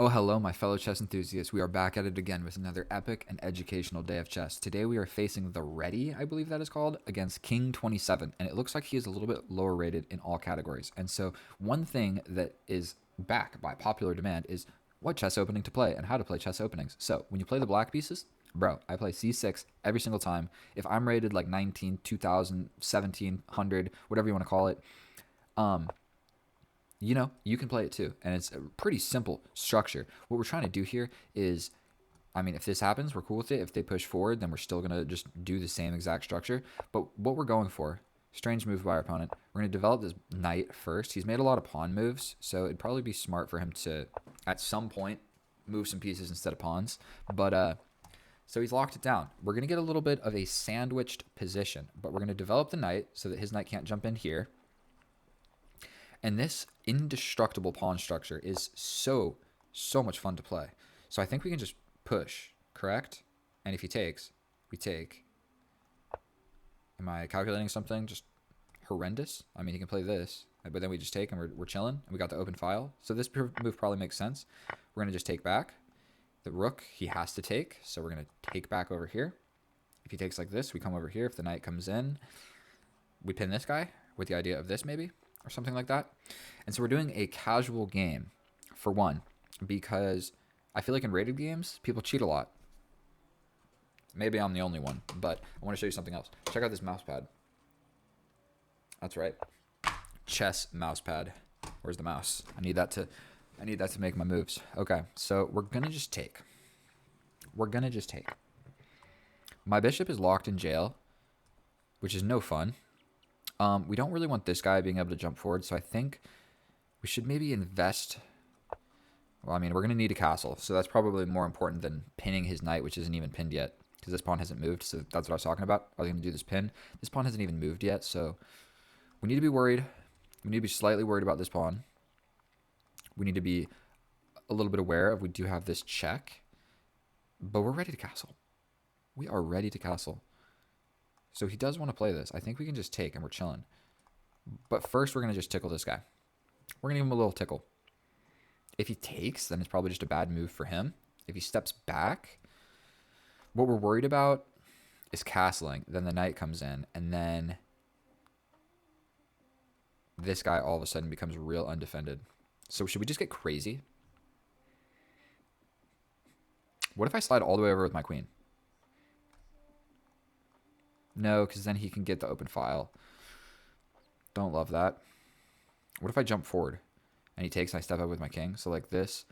Oh, hello, my fellow chess enthusiasts. We are back at it again with another epic and educational day of chess. Today we are facing the Ready, I believe that is called, against King 27, and it looks like he is a little bit lower rated in all categories. And so, one thing that is back by popular demand is what chess opening to play and how to play chess openings. So, when you play the black pieces, bro, I play c6 every single time. If I'm rated like 19, 2000, 1700, whatever you want to call it, um, you can play it too. And it's a pretty simple structure. What we're trying to do here is, I mean, if this happens, we're cool with it. If they push forward, then we're still going to just do the same exact structure. But what we're going for, strange move by our opponent, we're going to develop this knight first. He's made a lot of pawn moves, so it'd probably be smart for him to, at some point, move some pieces instead of pawns. So he's locked it down. We're going to get a little bit of a sandwiched position, but we're going to develop the knight so that his knight can't jump in here. And this indestructible pawn structure is so much fun to play. So I think we can just push, correct? And if he takes, we take. Am I calculating something just horrendous? I mean, he can play this, but then we just take and we're chilling. And we got the open file. So this move probably makes sense. We're going to just take back. The rook, he has to take. So we're going to take back over here. If he takes like this, we come over here. If the knight comes in, we pin this guy with the idea of this maybe, or something like that. And so we're doing a casual game, for one, because I feel like in rated games, people cheat a lot. Maybe I'm the only one, but I want to show you something else. Check out this mouse pad. That's right. Chess mouse pad. Where's the mouse? I need that to make my moves. Okay, so we're going to just take. My bishop is locked in jail, which is no fun. We don't really want this guy being able to jump forward, so I think we should maybe invest. Well, I mean, we're going to need a castle, so that's probably more important than pinning his knight, which isn't even pinned yet, because this pawn hasn't moved, so that's what I was talking about. I was going to do this pin. This pawn hasn't even moved yet, so we need to be worried. We need to be slightly worried about this pawn. We need to be a little bit aware of we do have this check, but we're ready to castle. We are ready to castle. So he does want to play this. I think we can just take and we're chilling. But first we're going to just tickle this guy. We're going to give him a little tickle. If he takes, then it's probably just a bad move for him. If he steps back, what we're worried about is castling. Then the knight comes in, and then this guy all of a sudden becomes real undefended. So should we just get crazy? What if I slide all the way over with my queen? No, because then he can get the open file. Don't love that. What if I jump forward and he takes and I step up with my king? So like this.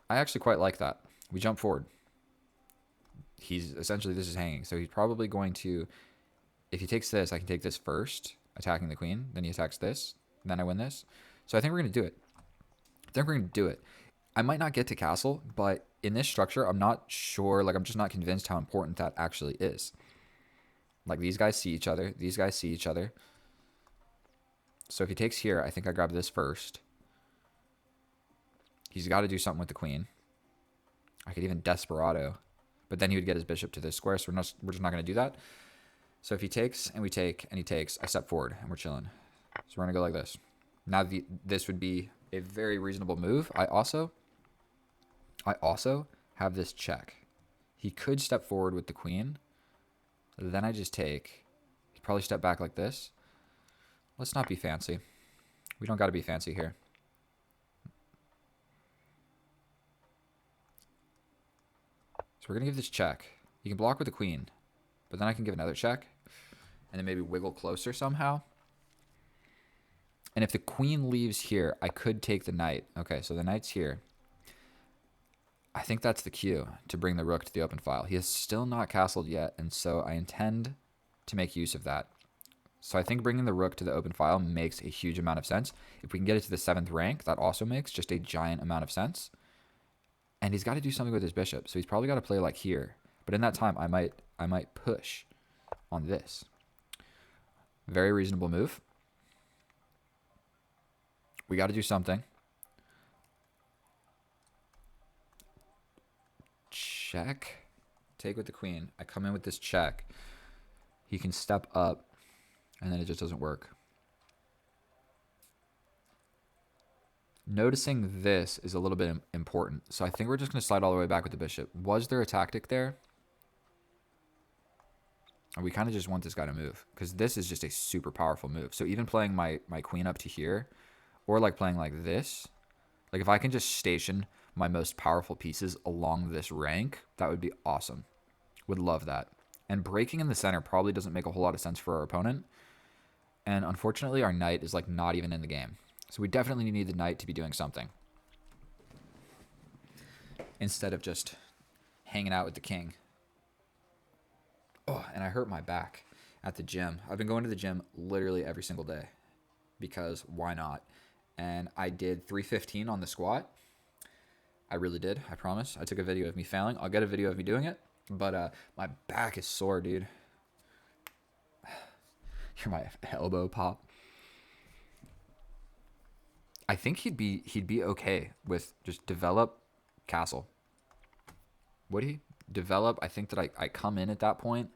I actually quite like that. We jump forward. He's essentially, this is hanging. So he's probably going to, if he takes this, I can take this first, attacking the queen. Then he attacks this. And then I win this. So I think we're going to do it. I might not get to castle, but in this structure, I'm not sure. Like, I'm just not convinced how important that actually is. Like, these guys see each other. These guys see each other. So if he takes here, I think I grab this first. He's got to do something with the queen. I could even desperado. But then he would get his bishop to this square, so we're just not going to do that. So if he takes, and we take, and he takes, I step forward, and we're chilling. So we're going to go like this. Now, this would be a very reasonable move. I also have this check. He could step forward with the queen. Then I just take. He'd probably step back like this. Let's not be fancy. We don't got to be fancy here. So we're going to give this check. He can block with the queen. But then I can give another check. And then maybe wiggle closer somehow. And if the queen leaves here, I could take the knight. Okay, so the knight's here. I think that's the cue to bring the rook to the open file. He has still not castled yet, and so I intend to make use of that. So I think bringing the rook to the open file makes a huge amount of sense. If we can get it to the 7th rank, that also makes just a giant amount of sense. And he's got to do something with his bishop, so he's probably got to play like here. But in that time, I might push on this. Very reasonable move. We got to do something. Check. Take with the queen. I come in with this check. He can step up, and then it just doesn't work. Noticing this is a little bit important. So I think we're just going to slide all the way back with the bishop. Was there a tactic there? We kind of just want this guy to move because this is just a super powerful move. So even playing my queen up to here, or like playing like this, like if I can just station my most powerful pieces along this rank, that would be awesome. Would love that. And breaking in the center probably doesn't make a whole lot of sense for our opponent. And unfortunately, our knight is like not even in the game. So we definitely need the knight to be doing something instead of just hanging out with the king. Oh, and I hurt my back at the gym. I've been going to the gym literally every single day because why not? And I did 315 on the squat. I really did, I promise. I took a video of me failing. I'll get a video of me doing it. But my back is sore, dude. Hear my elbow pop. I think he'd be okay with just develop castle. Would he? Develop, I think that I come in at that point.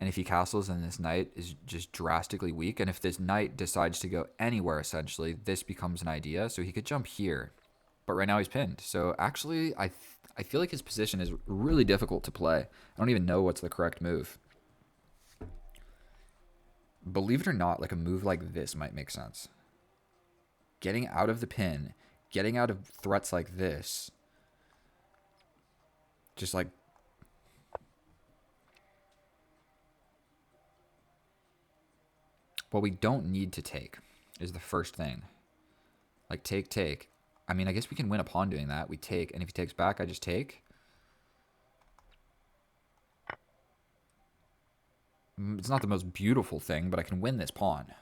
And if he castles and this knight is just drastically weak, and if this knight decides to go anywhere, essentially, this becomes an idea. So he could jump here. But right now he's pinned. So actually, I feel like his position is really difficult to play. I don't even know what's the correct move. Believe it or not, like a move like this might make sense. Getting out of the pin, getting out of threats like this. Just like... What we don't need to take is the first thing. Like take. I mean, I guess we can win a pawn doing that. We take, and if he takes back, I just take. It's not the most beautiful thing, but I can win this pawn.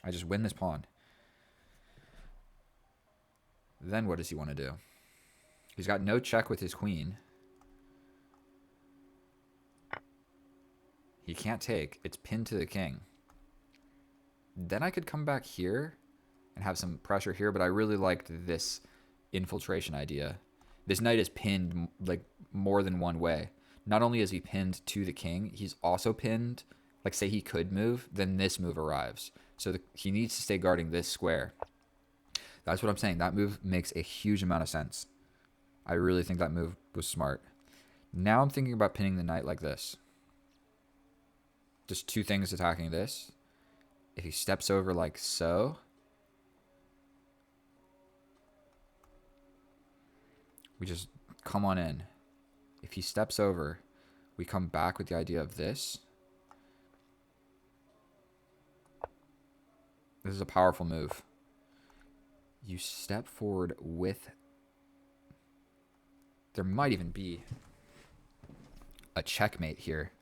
I just win this pawn. Then what does he want to do? He's got no check with his queen. He can't take. It's pinned to the king. Then I could come back here and have some pressure here, but I really liked this infiltration idea. This knight is pinned like more than one way. Not only is he pinned to the king, he's also pinned, like say he could move, then this move arrives. So he needs to stay guarding this square. That's what I'm saying. That move makes a huge amount of sense. I really think that move was smart. Now I'm thinking about pinning the knight like this. Just two things attacking this. If he steps over like so, we just come on in. If he steps over, we come back with the idea of this. This is a powerful move. You step forward with... There might even be a checkmate here.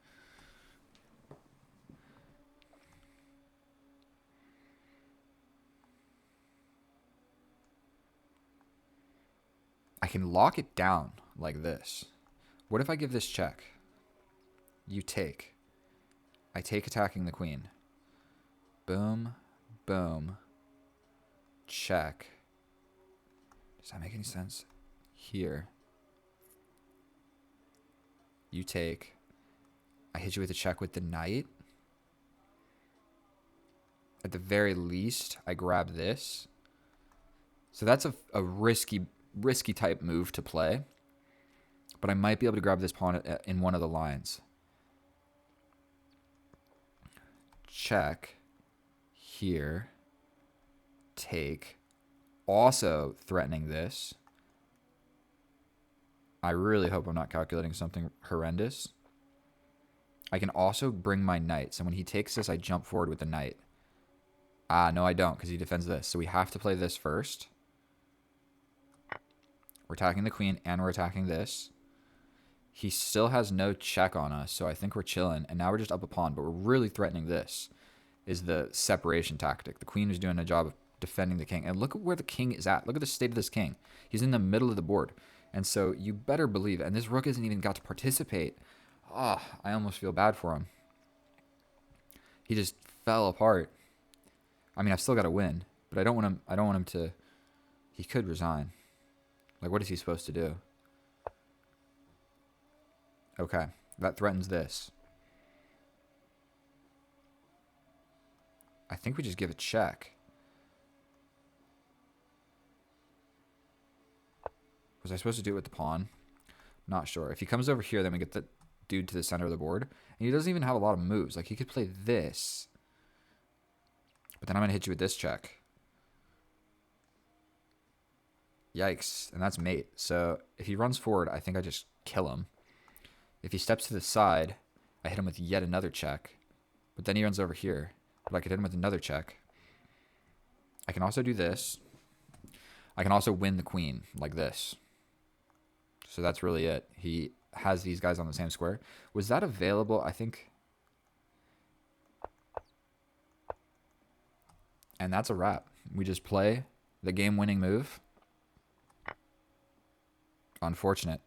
I can lock it down like this. What if I give this check? You take. I take attacking the queen. Boom, boom, check. Does that make any sense? Here. You take. I hit you with a check with the knight. At the very least, I grab this. So that's a risky type move to play. But I might be able to grab this pawn in one of the lines. Check. Here. Take. Also threatening this. I really hope I'm not calculating something horrendous. I can also bring my knight. So when he takes this, I jump forward with the knight. Ah, no, I don't, because he defends this. So we have to play this first. We're attacking the queen, and we're attacking this. He still has no check on us, so I think we're chilling. And now we're just up a pawn, but we're really threatening this. Is the separation tactic. The queen is doing a job of defending the king. And look at where the king is at. Look at the state of this king. He's in the middle of the board. And so you better believe, and this rook hasn't even got to participate. Ah, oh, I almost feel bad for him. He just fell apart. I mean, I've still got to win, but I don't want him to. He could resign. Like, what is he supposed to do? Okay, that threatens this. I think we just give a check. Was I supposed to do it with the pawn? Not sure. If he comes over here, then we get the dude to the center of the board. And he doesn't even have a lot of moves. Like, he could play this. But then I'm going to hit you with this check. Yikes. And that's mate. So if he runs forward, I think I just kill him. If he steps to the side, I hit him with yet another check. But then he runs over here. But I could hit him with another check. I can also do this. I can also win the queen like this. So that's really it. He has these guys on the same square. Was that available? I think. And that's a wrap. We just play the game-winning move. Unfortunate.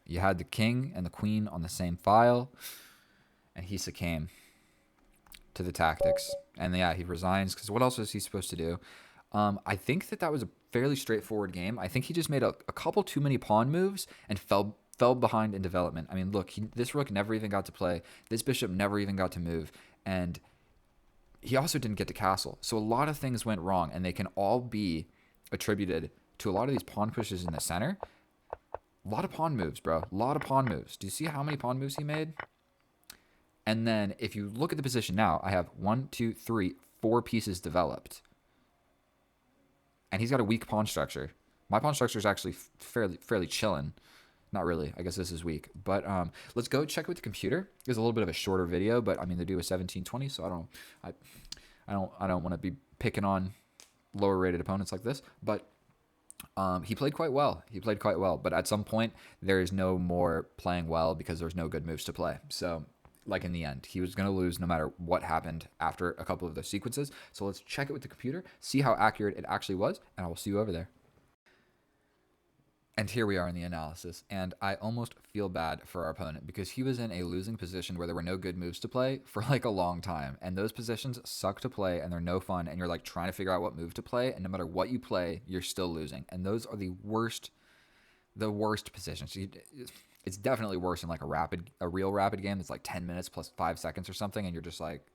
You had the king and the queen on the same file, and he succumbed to the tactics. And yeah, he resigns, because what else was he supposed to do? I think that was a fairly straightforward game. I think he just made a couple too many pawn moves and fell behind in development. I mean, look, this rook never even got to play. This bishop never even got to move. And he also didn't get to castle. So a lot of things went wrong, and they can all be attributed to a lot of these pawn pushes in the center. A lot of pawn moves, bro. A lot of pawn moves. Do you see how many pawn moves he made? And then if you look at the position now, I have 1, 2, 3, 4 pieces developed. And he's got a weak pawn structure. My pawn structure is actually fairly chilling. Not really. I guess this is weak. But let's go check with the computer. It's a little bit of a shorter video, but I mean they do a 1720, so I don't want to be picking on lower rated opponents like this. But he played quite well. But at some point there is no more playing well because there's no good moves to play. So like in the end, he was going to lose no matter what happened after a couple of those sequences. So let's check it with the computer, see how accurate it actually was, and I will see you over there. And here we are in the analysis, and I almost feel bad for our opponent because he was in a losing position where there were no good moves to play for like a long time, and those positions suck to play and they're no fun, and you're like trying to figure out what move to play, and no matter what you play, you're still losing, and those are the worst positions. It's definitely worse in like a real rapid game that's like 10 minutes plus 5 seconds or something, and you're just like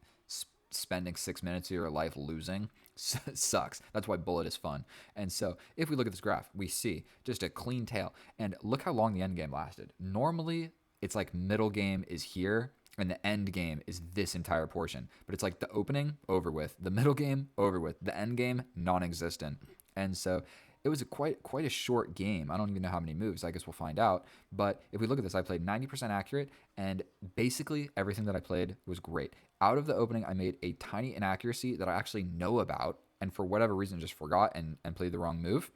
spending 6 minutes of your life losing. Sucks. That's why bullet is fun. And so if we look at this graph, we see just a clean tail, and look how long the end game lasted. Normally it's like middle game is here and the end game is this entire portion, but it's like the opening over with, the middle game over with, the end game non-existent. And so it was quite a short game. I don't even know how many moves. I guess we'll find out. But if we look at this, I played 90% accurate, and basically everything that I played was great. Out of the opening, I made a tiny inaccuracy that I actually know about, and for whatever reason just forgot and played the wrong move.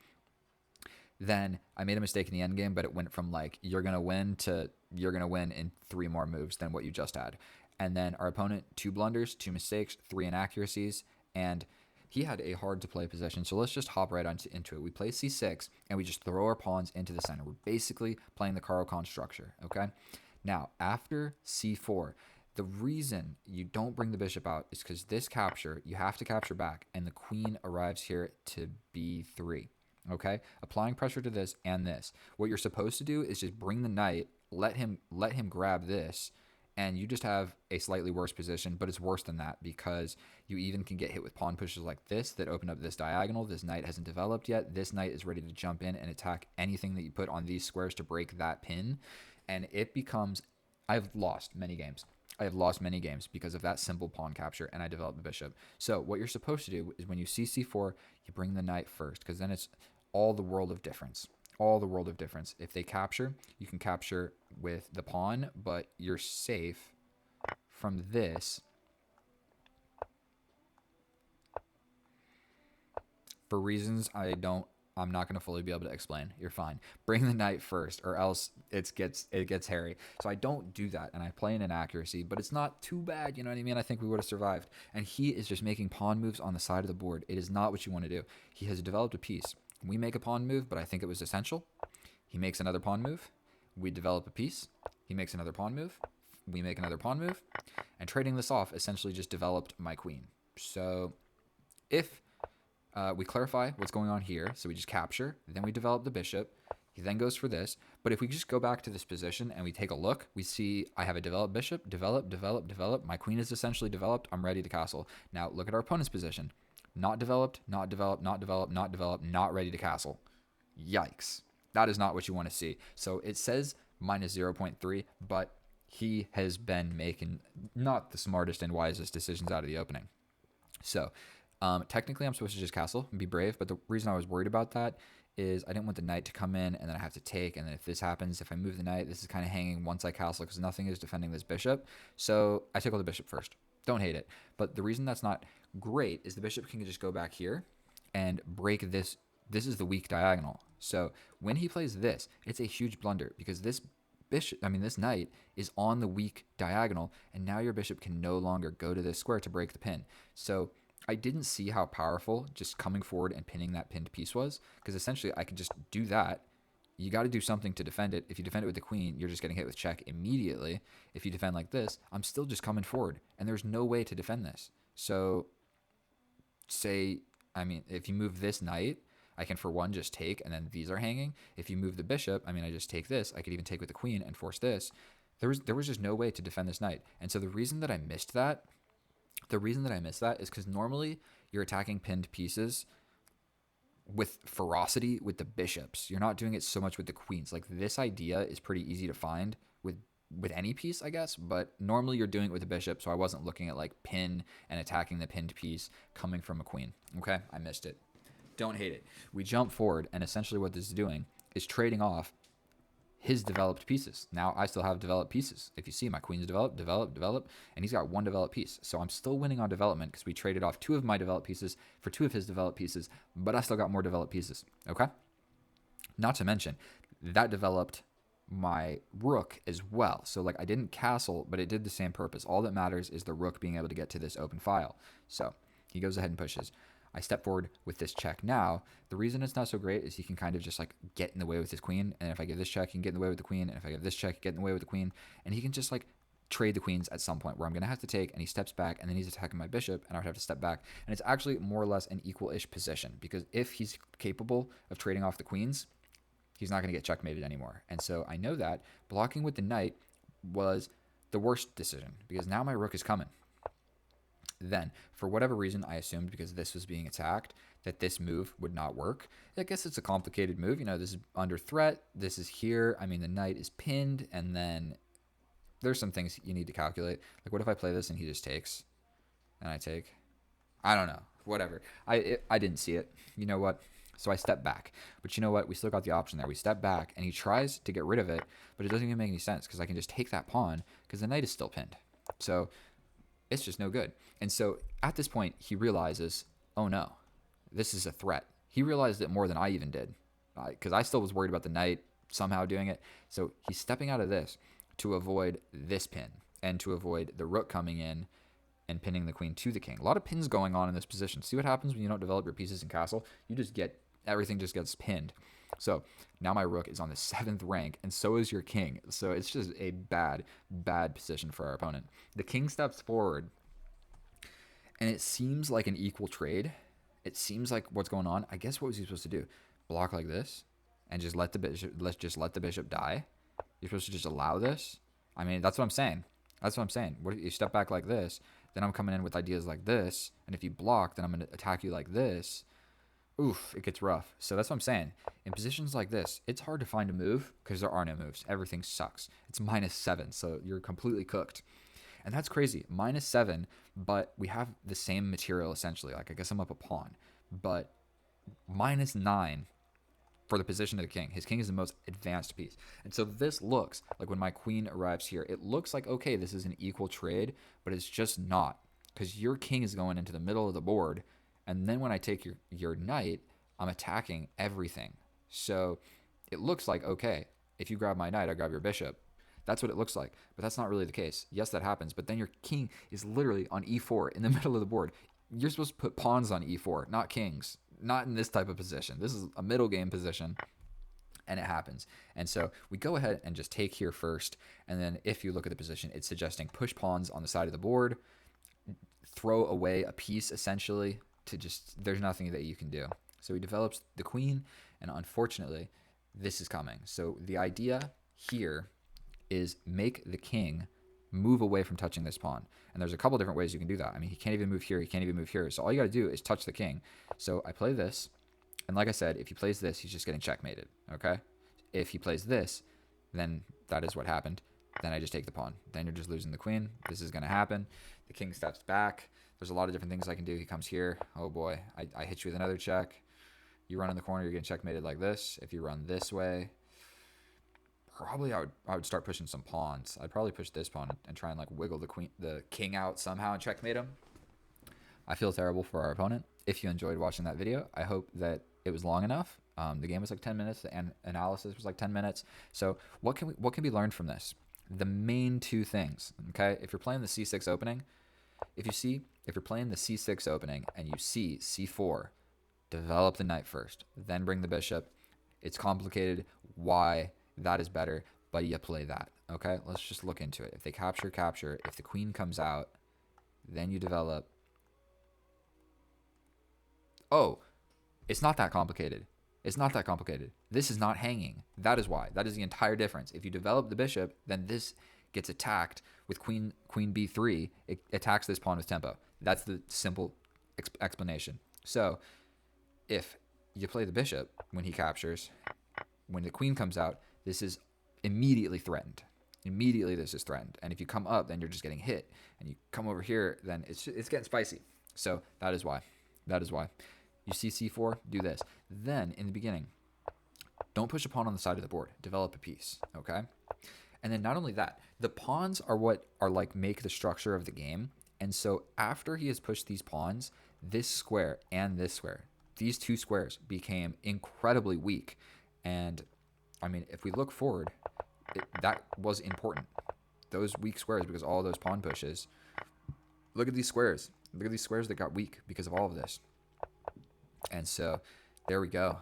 Then I made a mistake in the end game, but it went from like you're going to win to you're going to win in 3 more moves than what you just had. And then our opponent, 2 blunders, 2 mistakes, 3 inaccuracies, and he had a hard to play position. So let's just hop right into it. We play c6 and we just throw our pawns into the center. We're basically playing the Caro-Kann structure, okay? Now, after c4, the reason you don't bring the bishop out is because this capture, you have to capture back, and the queen arrives here to b3, okay? Applying pressure to this and this. What you're supposed to do is just bring the knight, let him grab this, and you just have a slightly worse position, but it's worse than that because you even can get hit with pawn pushes like this that open up this diagonal. This knight hasn't developed yet. This knight is ready to jump in and attack anything that you put on these squares to break that pin. And it becomes, I've lost many games. I have lost many games because of that simple pawn capture, and I developed the bishop. So what you're supposed to do is when you see c4, you bring the knight first, because then it's all the world of difference. All the world of difference. If they capture, you can capture with the pawn, but you're safe from this for reasons I'm not going to fully be able to explain. You're fine. Bring the knight first, or else it gets hairy. So I don't do that, and I play an inaccuracy, but it's not too bad. You know what I mean? I think we would have survived. And he is just making pawn moves on the side of the board. It is not what you want to do. He has developed a piece. We make a pawn move, but I think it was essential. He makes another pawn move. We develop a piece. He makes another pawn move. We make another pawn move. And trading this off essentially just developed my queen. So if we clarify what's going on here, so we just capture, then we develop the bishop. He then goes for this. But if we just go back to this position and we take a look, we see I have a developed bishop, develop. My queen is essentially developed. I'm ready to castle. Now look at our opponent's position. Not developed, not developed, not developed, not developed, not ready to castle. Yikes. That is not what you want to see. So it says minus 0.3, but he has been making not the smartest and wisest decisions out of the opening. So technically I'm supposed to just castle and be brave, but the reason I was worried about that is I didn't want the knight to come in and then I have to take, and then if this happens, if I move the knight, this is kind of hanging once I castle because nothing is defending this bishop. So I tickle the bishop first. Don't hate it. But the reason that's not great is the bishop can just go back here and break this. This is the weak diagonal. So when he plays this, it's a huge blunder because this this knight is on the weak diagonal, and now your bishop can no longer go to this square to break the pin. So I didn't see how powerful just coming forward and pinning that pinned piece was, because essentially I could just do that. You got to do something to defend it. If you defend it with the queen, you're just getting hit with check immediately. If you defend like this, I'm still just coming forward, and there's no way to defend this. So if you move this knight, I can, for one, just take, and then these are hanging. If you move the bishop, I just take this. I could even take with the queen and force this. There was just no way to defend this knight. And so the reason that I missed that is because normally you're attacking pinned pieces with ferocity with the bishops. You're not doing it so much with the queens. Like, this idea is pretty easy to find with any piece, I guess, but normally you're doing it with a bishop, so I wasn't looking at like pin and attacking the pinned piece coming from a queen. Okay, I missed it. Don't hate it. We jump forward, and essentially what this is doing is trading off his developed pieces. Now I still have developed pieces. If you see, my queen's develop, and he's got one developed piece. So I'm still winning on development because we traded off 2 of my developed pieces for 2 of his developed pieces, but I still got more developed pieces. Okay? Not to mention, that developed my rook as well. So like, I didn't castle, but it did the same purpose. All that matters is the rook being able to get to this open file. So he goes ahead and pushes. I step forward with this check now. The reason it's not so great is he can kind of just like get in the way with his queen. And if I give this check, he can get in the way with the queen. And if I give this check, he can get in the way with the queen. And he can just like trade the queens at some point where I'm going to have to take, and he steps back, and then he's attacking my bishop, and I would have to step back. And it's actually more or less an equal-ish position, because if he's capable of trading off the queens, he's not going to get checkmated anymore. And so I know that blocking with the knight was the worst decision, because now my rook is coming. Then, for whatever reason, I assumed because this was being attacked that this move would not work. I guess it's a complicated move. This is under threat. This is here. The knight is pinned, and then there's some things you need to calculate. Like, what if I play this and he just takes, and I take? I don't know. Whatever. I didn't see it. You know what? So I step back. But you know what? We still got the option there. We step back, and he tries to get rid of it, but it doesn't even make any sense because I can just take that pawn because the knight is still pinned. So it's just no good. And so at this point, he realizes, oh no, this is a threat. He realized it more than I even did, because I still was worried about the knight somehow doing it. So he's stepping out of this to avoid this pin and to avoid the rook coming in and pinning the queen to the king. A lot of pins going on in this position. See what happens when you don't develop your pieces in castle? Everything just gets pinned. So now my rook is on the 7th rank, and so is your king. So it's just a bad position for our opponent. The king steps forward, and it seems like an equal trade. It seems like what's going on. I guess what was he supposed to do? Block like this and just let the bishop. Let's just let the bishop die. You're supposed to just allow this. That's what I'm saying. What if you step back like this? Then I'm coming in with ideas like this, and if you block, then I'm going to attack you like this. Oof, it gets rough. So that's what I'm saying. In positions like this, it's hard to find a move because there are no moves. Everything sucks. It's -7, so you're completely cooked. And that's crazy. -7, but we have the same material essentially. Like, I guess I'm up a pawn, but -9 for the position of the king. His king is the most advanced piece. And so this looks like, when my queen arrives here, it looks like, okay, this is an equal trade, but it's just not, because your king is going into the middle of the board. And then when I take your knight, I'm attacking everything. So it looks like, okay, if you grab my knight, I grab your bishop. That's what it looks like. But that's not really the case. Yes, that happens. But then your king is literally on e4 in the middle of the board. You're supposed to put pawns on e4, not kings. Not in this type of position. This is a middle game position. And it happens. And so we go ahead and just take here first. And then if you look at the position, it's suggesting push pawns on the side of the board, throw away a piece essentially. There's nothing that you can do. So he develops the queen, and unfortunately, this is coming. So the idea here is make the king move away from touching this pawn. And there's a couple different ways you can do that. He can't even move here. He can't even move here. So all you got to do is touch the king. So I play this. And like I said, if he plays this, he's just getting checkmated. Okay? if he plays this, then that is what happened. Then I just take the pawn. Then you're just losing the queen. This is going to happen. The king steps back. There's a lot of different things I can do. He comes here. Oh boy, I hit you with another check. You run in the corner, you're getting checkmated like this. If you run this way, probably I would start pushing some pawns. I'd probably push this pawn and try and like wiggle the king out somehow and checkmate him. I feel terrible for our opponent. If you enjoyed watching that video, I hope that it was long enough. The game was like 10 minutes. The analysis was like 10 minutes. So what can be learned from this? The main two things, okay? If you're playing the c6 opening, if you're playing the c6 opening and you see c4, develop the knight first, then bring the bishop. It's complicated why that is better, but you play that, okay? Let's just look into it. If they capture, capture. If the queen comes out, then you develop. Oh, it's not that complicated. It's not that complicated. This is not hanging. That is why. That is the entire difference. If you develop the bishop, then this gets attacked with queen b3. It attacks this pawn with tempo. That's the simple explanation. So if you play the bishop when he captures, when the queen comes out, this is immediately threatened. Immediately this is threatened. And if you come up, then you're just getting hit. And you come over here, then it's getting spicy. So that is why. That is why. You see c4, do this. Then, in the beginning, don't push a pawn on the side of the board. Develop a piece, okay? And then not only that, the pawns are what are like make the structure of the game. And so after he has pushed these pawns, this square and this square, these two squares became incredibly weak. And, I mean, if we look forward, that was important. Those weak squares, because all those pawn pushes. Look at these squares. Look at these squares that got weak because of all of this. And so there we go.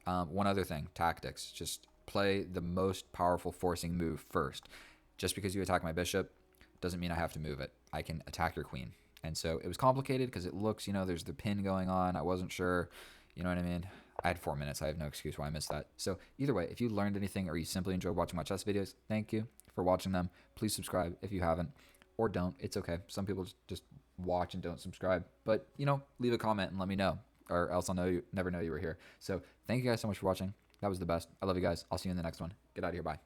One other thing, tactics. Just play the most powerful forcing move first. Just because you attack my bishop doesn't mean I have to move it. I can attack your queen. And so it was complicated because it looks, there's the pin going on. I wasn't sure. You know what I mean? I had 4 minutes. I have no excuse why I missed that. So either way, if you learned anything or you simply enjoyed watching my chess videos, thank you for watching them. Please subscribe if you haven't. Or don't. It's okay. Some people just watch and don't subscribe. But, leave a comment and let me know. Or else I'll never know you were here. So thank you guys so much for watching. That was the best. I love you guys. I'll see you in the next one. Get out of here. Bye.